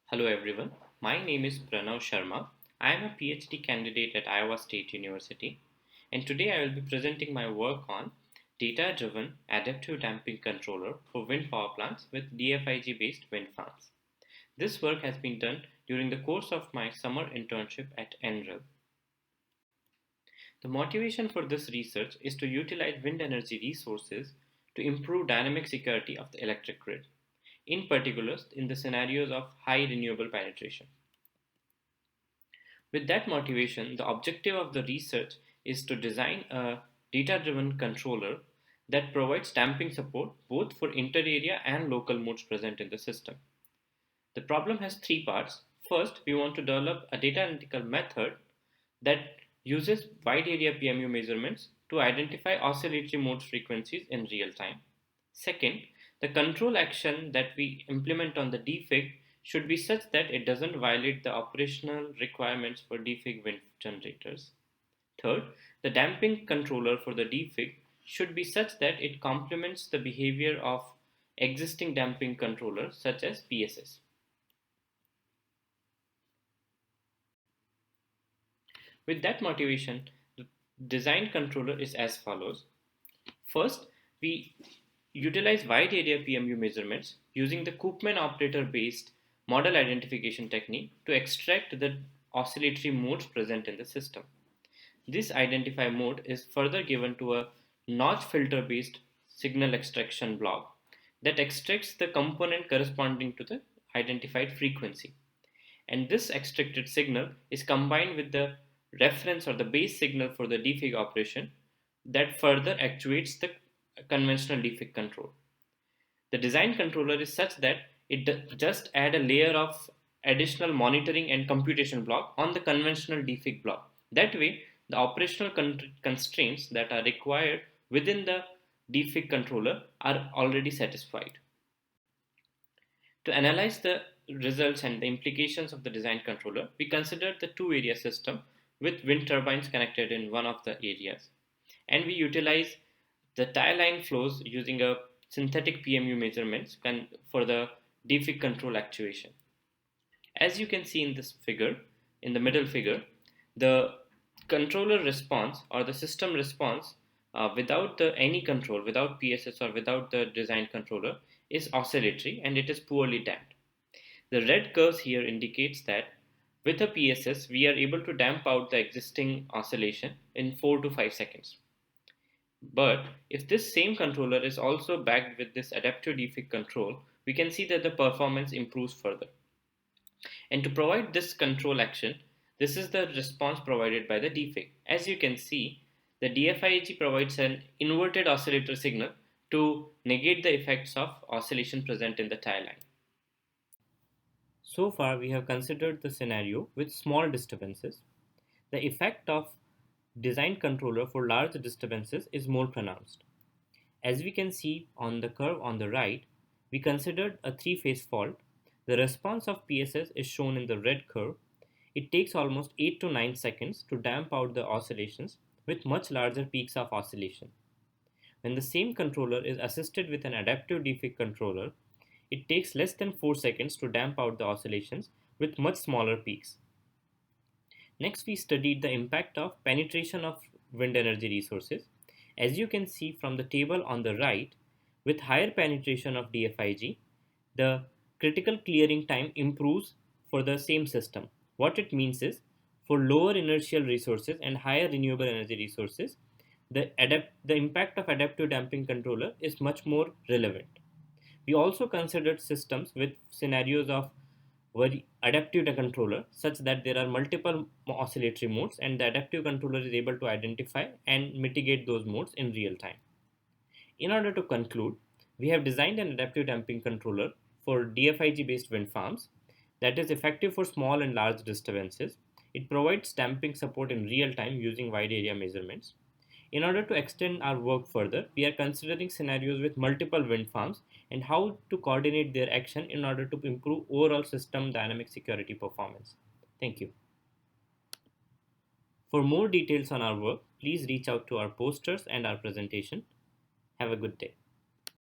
Hello everyone, my name is Pranav Sharma. I am a PhD candidate at Iowa State University, and today I will be presenting my work on data-driven adaptive damping controller for wind power plants with DFIG-based wind farms. This work has been done during the course of my summer internship at NREL. The motivation for this research is to utilize wind energy resources to improve dynamic security of the electric grid, in particular in the scenarios of high renewable penetration. With that motivation, the objective of the research is to design a data-driven controller that provides damping support both for inter-area and local modes present in the system. The problem has three parts. First, we want to develop a data analytical method that uses wide area PMU measurements to identify oscillatory mode frequencies in real time. Second, the control action that we implement on the DFIG should be such that it doesn't violate the operational requirements for DFIG wind generators. Third, the damping controller for the DFIG should be such that it complements the behavior of existing damping controllers such as PSS. With that motivation, the design controller is as follows. First, we utilize wide area PMU measurements using the Koopman operator based model identification technique to extract the oscillatory modes present in the system. This identify mode is further given to a notch filter based signal extraction block that extracts the component corresponding to the identified frequency. And this extracted signal is combined with the reference or the base signal for the DFIG operation that further actuates the conventional DFIG control. The design controller is such that it just add a layer of additional monitoring and computation block on the conventional DFIG block. That way, the operational constraints that are required within the DFIG controller are already satisfied. To analyze the results and the implications of the design controller, we considered the two area system with wind turbines connected in one of the areas. And we utilize the tie line flows using a synthetic PMU measurements for the DFIG control actuation. As you can see in this figure, in the middle figure, the controller response or the system response without any control, without PSS or without the design controller is oscillatory and it is poorly damped. The red curves here indicates that with a PSS, we are able to damp out the existing oscillation in 4 to 5 seconds. But if this same controller is also backed with this adaptive DFIG control, we can see that the performance improves further. And to provide this control action, this is the response provided by the DFIG. As you can see, the DFIG provides an inverted oscillator signal to negate the effects of oscillation present in the tie line. So far, we have considered the scenario with small disturbances. The effect of design controller for large disturbances is more pronounced. As we can see on the curve on the right, we considered a three-phase fault. The response of PSS is shown in the red curve. It takes almost 8 to 9 seconds to damp out the oscillations with much larger peaks of oscillation. When the same controller is assisted with an adaptive DFIG controller, it takes less than 4 seconds to damp out the oscillations with much smaller peaks. Next, we studied the impact of penetration of wind energy resources. As you can see from the table on the right, with higher penetration of DFIG, the critical clearing time improves for the same system. What it means is, for lower inertial resources and higher renewable energy resources, the impact of adaptive damping controller is much more relevant. We also considered systems with scenarios of adaptive controller such that there are multiple oscillatory modes and the adaptive controller is able to identify and mitigate those modes in real time. In order to conclude, we have designed an adaptive damping controller for DFIG based wind farms that is effective for small and large disturbances. It provides damping support in real time using wide area measurements. In order to extend our work further, we are considering scenarios with multiple wind farms and how to coordinate their action in order to improve overall system dynamic security performance. Thank you. For more details on our work, please reach out to our posters and our presentation. Have a good day.